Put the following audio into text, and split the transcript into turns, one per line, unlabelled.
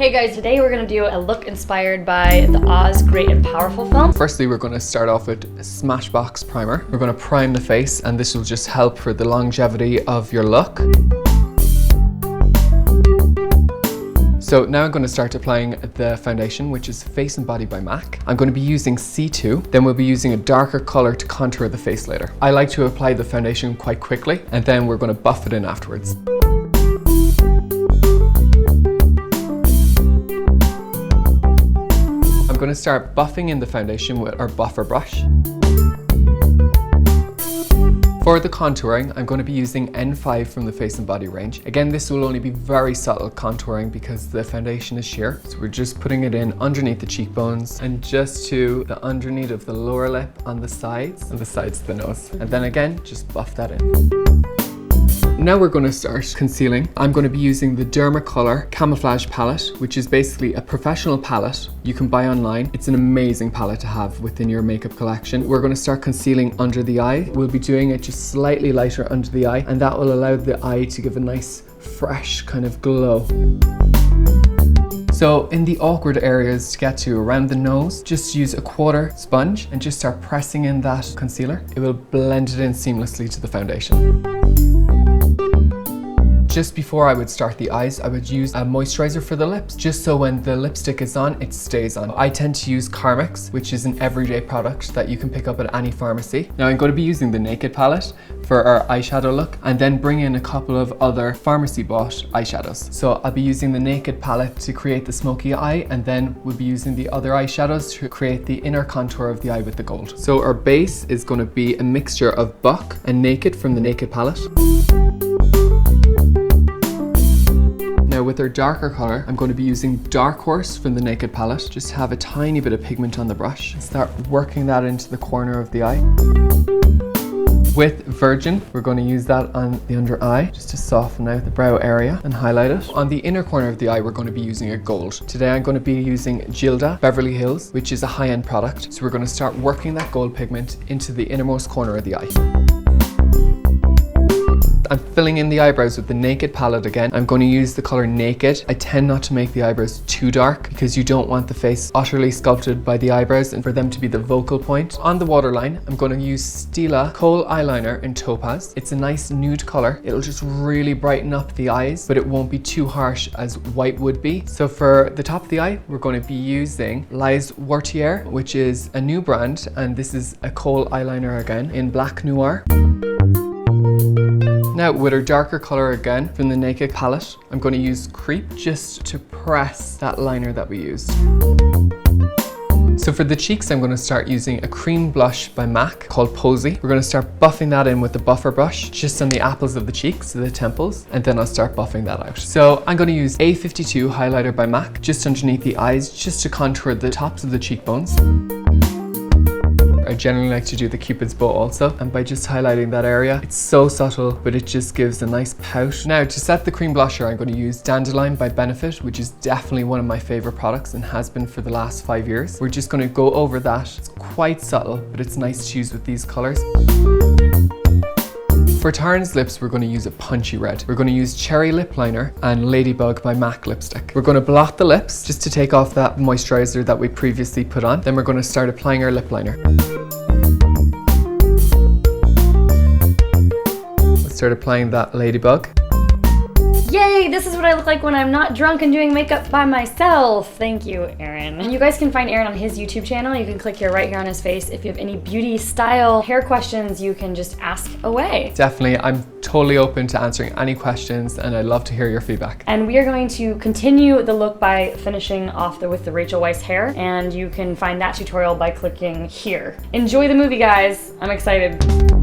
Hey guys, today we're going to do a look inspired by the Oz Great and Powerful film.
Firstly, we're going to start off with a Smashbox primer. We're going to prime the face, and this will just help for the longevity of your look. So now I'm going to start applying the foundation, which is Face and Body by MAC. I'm going to be using C2, then we'll be using a darker color to contour the face later. I like to apply the foundation quite quickly, and then we're going to buff it in afterwards. I'm going to start buffing in the foundation with our buffer brush. For the contouring, I'm going to be using N5 from the Face and Body range. Again, this will only be very subtle contouring because the foundation is sheer. So we're just putting it in underneath the cheekbones and just to the underneath of the lower lip on the sides and the sides of the nose. And then again, just buff that in. Now we're going to start concealing. I'm going to be using the Dermacolor Camouflage palette, which is basically a professional palette you can buy online. It's an amazing palette to have within your makeup collection. We're going to start concealing under the eye. We'll be doing it just slightly lighter under the eye, and that will allow the eye to give a nice, fresh kind of glow. So in the awkward areas to get to around the nose, just use a quarter sponge and just start pressing in that concealer. It will blend it in seamlessly to the foundation. Just before I would start the eyes, I would use a moisturizer for the lips, just so when the lipstick is on, it stays on. I tend to use Carmex, which is an everyday product that you can pick up at any pharmacy. Now I'm going to be using the Naked palette for our eyeshadow look, and then bring in a couple of other pharmacy bought eyeshadows. So I'll be using the Naked palette to create the smoky eye, and then we'll be using the other eyeshadows to create the inner contour of the eye with the gold. So our base is going to be a mixture of Buck and Naked from the Naked palette. Now with our darker color, I'm going to be using Dark Horse from the Naked palette. Just have a tiny bit of pigment on the brush and start working that into the corner of the eye. With Virgin, we're going to use that on the under eye just to soften out the brow area and highlight it. On the inner corner of the eye, we're going to be using a gold. Today I'm going to be using Gilda Beverly Hills, which is a high-end product. So we're going to start working that gold pigment into the innermost corner of the eye. I'm filling in the eyebrows with the Naked palette again. I'm going to use the color Naked. I tend not to make the eyebrows too dark because you don't want the face utterly sculpted by the eyebrows and for them to be the vocal point. On the waterline, I'm going to use Stila Kohl eyeliner in Topaz. It's a nice nude color. It'll just really brighten up the eyes, but it won't be too harsh as white would be. So for the top of the eye, we're going to be using Lies Wartier, which is a new brand, and this is a Kohl eyeliner again in Black Noir. Now with our darker color again from the Naked palette, I'm going to use Creep just to press that liner that we used. So for the cheeks, I'm going to start using a cream blush by MAC called Posy. We're going to start buffing that in with the buffer brush just on the apples of the cheeks, so the temples, and then I'll start buffing that out. So I'm going to use A52 highlighter by MAC just underneath the eyes just to contour the tops of the cheekbones. I generally like to do the Cupid's bow also, and by just highlighting that area, it's so subtle, but it just gives a nice pout. Now to set the cream blusher, I'm going to use Dandelion by Benefit, which is definitely one of my favorite products and has been for the last 5 years. We're just going to go over that. It's quite subtle, but it's nice to use with these colors. For Taryn's lips, we're going to use a punchy red. We're going to use Cherry Lip Liner and Ladybug by MAC lipstick. We're going to blot the lips just to take off that moisturizer that we previously put on. Then we're going to start applying our lip liner. Let's start applying that Ladybug.
Yay, this is what I look like when I'm not drunk and doing makeup by myself. Thank you, Aaron. You guys can find Aaron on his YouTube channel. You can click here, right here on his face. If you have any beauty, style, hair questions, you can just ask away.
Definitely, I'm totally open to answering any questions, and I'd love to hear your feedback.
And we are going to continue the look by finishing off with the Rachel Weisz hair, and you can find that tutorial by clicking here. Enjoy the movie, guys. I'm excited.